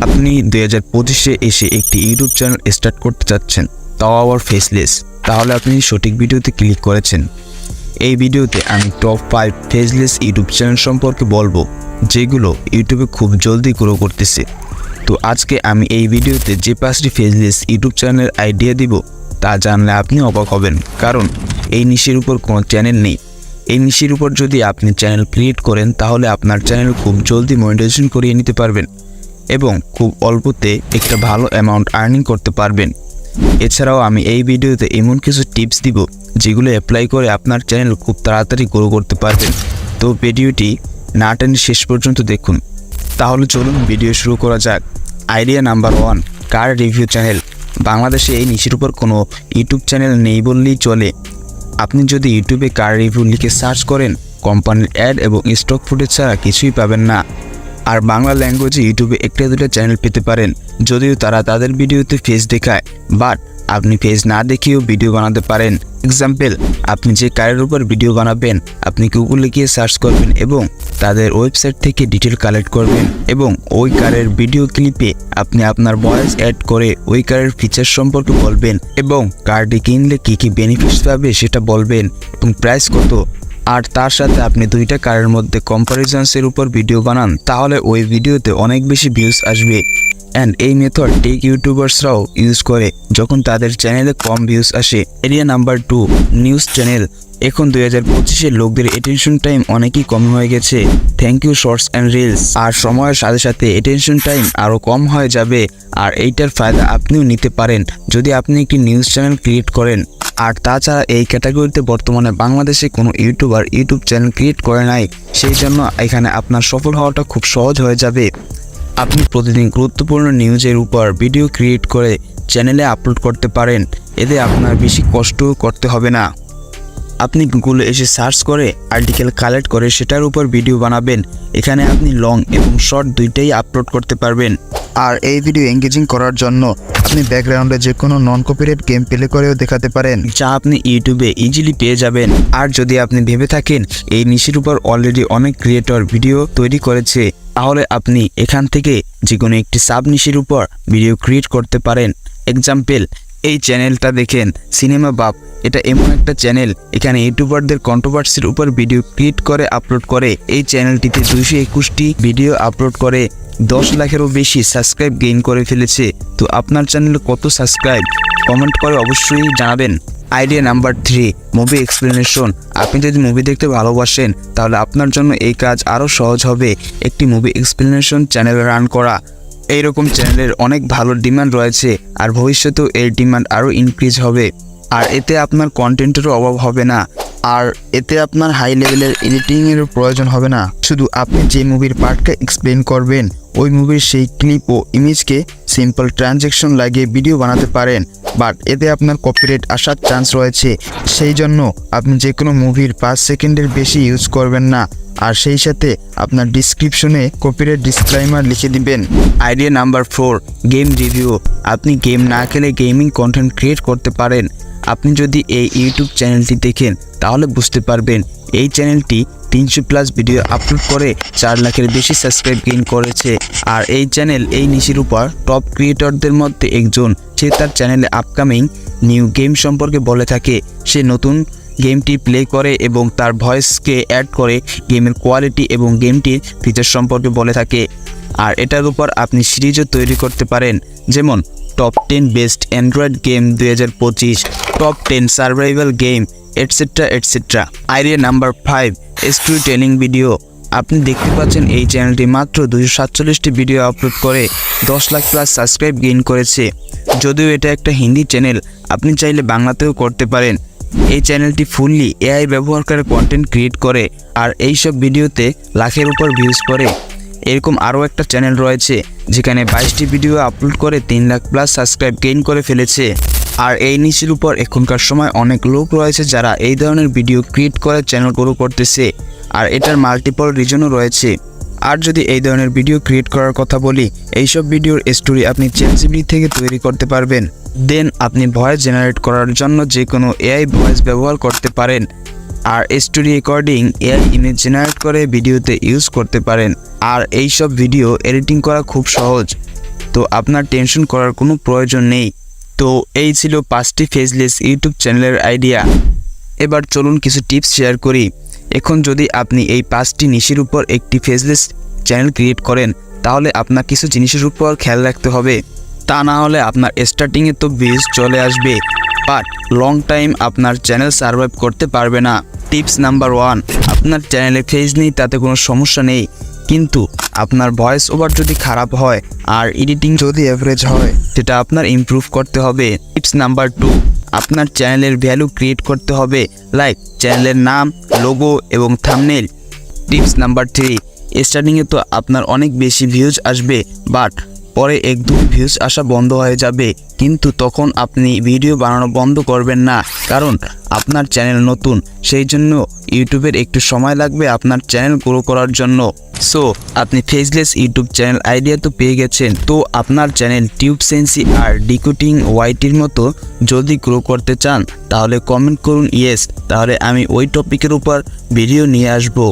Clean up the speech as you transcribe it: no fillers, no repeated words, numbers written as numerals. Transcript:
আপনি 2025-এ এসে একটি ইউটিউব চ্যানেল স্টার্ট করতে চাচ্ছেন, তাও আবার ফেসলেস, তাহলে আপনি সঠিক ভিডিওতে ক্লিক করেছেন। এই ভিডিওতে আমি টপ 5 ফেসলেস ইউটিউব চ্যানেল সম্পর্কে বলবো, যেগুলো ইউটিউবে খুব জলদি গ্রো করতেছে। তো আজকে আমি এই ভিডিওতে যে 5টি ফেসলেস ইউটিউব চ্যানেলের আইডিয়া দিব, তা জানলে আপনি অবাক হবেন, কারণ এই নিশের উপর কোনো চ্যানেল নেই। এই নিশের উপর যদি আপনি চ্যানেল ক্রিয়েট করেন, তাহলে আপনার চ্যানেল খুব জলদি মনিটাইজেশন করিয়ে নিতে পারবেন এবং খুব অল্পতে একটা ভালো অ্যামাউন্ট আর্নিং করতে পারবেন। এছাড়াও আমি এই ভিডিওতে এমন কিছু টিপস দিব, যেগুলো অ্যাপ্লাই করে আপনার চ্যানেল খুব তাড়াতাড়ি গ্রো করতে পারবেন। তো ভিডিওটি না টেনে শেষ পর্যন্ত দেখুন। তাহলে চলুন ভিডিও শুরু করা যাক। আইডিয়া নাম্বার 1, কার রিভিউ চ্যানেল। বাংলাদেশে এই নিশের উপর কোনো ইউটিউব চ্যানেল নেই বললেই চলে। আপনি যদি ইউটিউবে কার রিভিউ লিখে সার্চ করেন, কোম্পানির অ্যাড এবং স্টক ফুটেজ ছাড়া কিছুই পাবেন না। আর বাংলা ল্যাঙ্গুয়েজে ইউটিউবে একটা দুটো চ্যানেল পেতে পারেন, যদিও তারা তাদের ভিডিওতে ফেস দেখায়, বাট আপনি ফেস না দেখিয়েও ভিডিও বানাতে পারেন। এক্সাম্পল, আপনি যে কারের উপর ভিডিও বানাবেন, আপনি গুগলে গিয়ে সার্চ করবেন এবং তাদের ওয়েবসাইট থেকে ডিটেল কালেক্ট করবেন এবং ওই কারের ভিডিও ক্লিপে আপনি আপনার ভয়েস অ্যাড করে ওই কারের ফিচার সম্পর্কে বলবেন এবং কারটি কিনলে কী কী বেনিফিটস পাবে সেটা বলবেন এবং প্রাইস কত। আর তার সাথে আপনি দুইটা কারের মধ্যে কম্পারিজনসের উপর ভিডিও বানান, তাহলে ওই ভিডিওতে অনেক বেশি ভিউজ আসবে। অ্যান্ড এই মেথড টেক ইউটিউবার্সরাও ইউজ করে যখন তাদের চ্যানেলে কম ভিউজ আসে। Area number 2, news channel. এখন 2025-এ লোকদের অ্যাটেনশন টাইম অনেকই কম হয়ে গেছে, thank you shorts and reels. আর সময়ের সাথে সাথে অ্যাটেনশন টাইম আরও কম হয়ে যাবে, আর এইটার ফায়দা আপনিও নিতে পারেন যদি আপনি একটি নিউজ চ্যানেল ক্রিয়েট করেন। আর তাছাড়া এই ক্যাটাগরিতে বর্তমানে বাংলাদেশে কোনো ইউটিউবার ইউটিউব চ্যানেল ক্রিয়েট করে নাই, সেই জন্য এখানে আপনার সফল হওয়াটা খুব সহজ হয়ে যাবে। আপনি প্রতিদিন গুরুত্বপূর্ণ নিউজের উপর ভিডিও ক্রিয়েট করে চ্যানেলে আপলোড করতে পারেন, এতে আপনার বেশি কষ্ট করতে হবে না। আপনি গুগলে এসে সার্চ করে আর্টিকেল কালেক্ট করে সেটার উপর ভিডিও বানাবেন। এখানে আপনি লং এবং শর্ট দুইটাই আপলোড করতে পারবেন। আর এই ভিডিও এঙ্গেজিং করার জন্য আপনি ব্যাকগ্রাউন্ডে যে কোনো নন কপিরাইট গেম প্লে করেও দেখাতে পারেন, যা আপনি ইউটিউবে ইজিলি পেয়ে যাবেন। আর যদি আপনি ভেবে থাকেন এই নিশের উপর অলরেডি অনেক ক্রিয়েটর ভিডিও তৈরি করেছে, তাহলে আপনি এখান থেকে যে কোনো একটি সাব নিশের উপর ভিডিও ক্রিয়েট করতে পারেন। এক্সাম্পল, এই চ্যানেলটা দেখেন, সিনেমা বাপ। এটা এমন একটা চ্যানেল, এখানে ইউটিউবারদের কন্ট্রোভার্সির উপর ভিডিও ক্রিয়েট করে আপলোড করে। এই চ্যানেলটিতে 221টি ভিডিও আপলোড করে 10 লাখেরও বেশি সাবস্ক্রাইব গেইন করে ফেলেছে। তো আপনার চ্যানেলে কত সাবস্ক্রাইব, কমেন্ট করে অবশ্যই জানাবেন। Idea number 3, movie explanation. আপনি যদি মুভি দেখতে ভালোবাসেন, তাহলে আপনার জন্য এই কাজ আরও সহজ হবে, একটি মুভি এক্সপ্লেনেশন চ্যানেল রান করা। এইরকম চ্যানেলের অনেক ভালো ডিমান্ড রয়েছে, আর ভবিষ্যতেও এর ডিমান্ড আরও ইনক্রিজ হবে। আর এতে আপনার কন্টেন্টেরও অভাব হবে না, আর এতে আপনার হাই লেভেলের এডিটিংয়েরও প্রয়োজন হবে না। শুধু আপনি যে মুভির পার্টকে এক্সপ্লেন করবেন, ওই মুভির সেই ক্লিপ ও ইমেজকে সিম্পল ট্রানজ্যাকশন লাগিয়ে ভিডিও বানাতে পারেন, বাট এতে আপনার কপিরাইট আসার চান্স রয়েছে। সেই জন্য আপনি যে কোনো মুভির 5 সেকেন্ডের বেশি ইউজ করবেন না, আর সেই সাথে আপনার ডিসক্রিপশনে কপিরাইট ডিসক্লেইমার লিখে দিবেন। Idea number 4, game review. আপনি গেম না খেলে গেমিং কন্টেন্ট ক্রিয়েট করতে পারেন। আপনি যদি এই ইউটিউব চ্যানেলটি দেখেন, তাহলে বুঝতে পারবেন এই চ্যানেলটি 300+ ভিডিও আপলোড করে 4 লাখের বেশি সাবস্ক্রাইব গেইন করেছে। আর এই চ্যানেল এই নিশের উপর টপ ক্রিয়েটরদের মধ্যে একজন। সে তার চ্যানেলে আপকামিং নিউ গেম সম্পর্কে বলে থাকে, সে নতুন গেমটি প্লে করে এবং তার ভয়েসকে অ্যাড করে গেমের কোয়ালিটি এবং গেমটির ফিচার সম্পর্কে বলে থাকে। আর এটার উপর আপনি সিরিজও তৈরি করতে পারেন, যেমন top 10 best Android game 2025, top 10 survival game, etcetera etcetera. Idea number 5, story telling video. আপনি দেখতে পাচ্ছেন এই চ্যানেলটি মাত্র 247টি ভিডিও আপলোড করে 10 লাখ প্লাস সাবস্ক্রাইব গেইন করেছে। যদিও এটা একটা হিন্দি চ্যানেল, আপনি চাইলে বাংলাতেও করতে পারেন। এই চ্যানেলটি ফুললি এআই ব্যবহার করে কন্টেন্ট ক্রিয়েট করে, আর এইসব ভিডিওতে লাখের উপর ভিউজ করে। এরকম আরও একটা চ্যানেল রয়েছে, যেখানে 22টি ভিডিও আপলোড করে 3 লাখ প্লাস সাবস্ক্রাইব গেইন করে ফেলেছে। আর এই নিশের উপর এখনকার সময় অনেক লোক রয়েছে যারা এই ধরনের ভিডিও ক্রিয়েট করে চ্যানেল গ্রো করতেছে, আর এটার মাল্টিপল রিজনও রয়েছে। আর যদি এই ধরনের ভিডিও ক্রিয়েট করার কথা বলি, এইসব ভিডিওর স্টোরি আপনি চ্যাটজিপিটি থেকে তৈরি করতে পারবেন। দেন আপনি ভয়েস জেনারেট করার জন্য যে কোনো এআই ভয়েস ব্যবহার করতে পারেন, আর story recording AI image generate করে ভিডিওতে ইউজ করতে পারেন। আর এই সব ভিডিও এডিটিং করা খুব সহজ। তো আপনার টেনশন করার কোনো প্রয়োজন নেই। তো এই ছিল 5টি ফেসলেস ইউটিউব চ্যানেলের আইডিয়া। এবার চলুন কিছু টিপস শেয়ার করি। এখন যদি আপনি এই 5টি নিশের উপর একটি ফেসলেস চ্যানেল ক্রিয়েট করেন, তাহলে আপনার কিছু জিনিসের উপর খেয়াল রাখতে হবে। তা না হলে আপনার স্টার্টিংয়ে তো ভিউজ চলে আসবে, বাট লং টাইম আপনার চ্যানেল সার্ভাইভ করতে পারবে না। টিপস নাম্বার 1, আপনার চ্যানেলে ফেজ নেই তাতে কোনো সমস্যা নেই, কিন্তু আপনার ভয়েস ওভার যদি খারাপ হয় আর এডিটিং যদি অ্যাভারেজ হয়, সেটা আপনার ইমপ্রুভ করতে হবে। টিপস নাম্বার 2, আপনার চ্যানেলের ভ্যালু ক্রিয়েট করতে হবে, লাইক চ্যানেলের নাম, লোগো এবং থাম্বনেইল। টিপস নাম্বার 3, স্টার্টিংয়ে তো আপনার অনেক বেশি ভিউজ আসবে, বাট পরে একদম ভিউজ আসা বন্ধ হয়ে যাবে, কিন্তু তখন আপনি ভিডিও বানানো বন্ধ করবেন না, কারণ আপনার চ্যানেল নতুন, সেই জন্য ইউটিউবের একটু সময় লাগবে আপনার চ্যানেল গ্রো করার জন্য। সো আপনি ফেসলেস ইউটিউব চ্যানেল আইডিয়া তো পেয়ে গেছেন। তো আপনার চ্যানেল টিউবসেন্সি আর ডিকোডিং ওয়াইটির মতো যদি গ্রো করতে চান, তাহলে কমেন্ট করুন ইয়েস, তাহলে আমি ওই টপিকের উপর ভিডিও নিয়ে আসবো।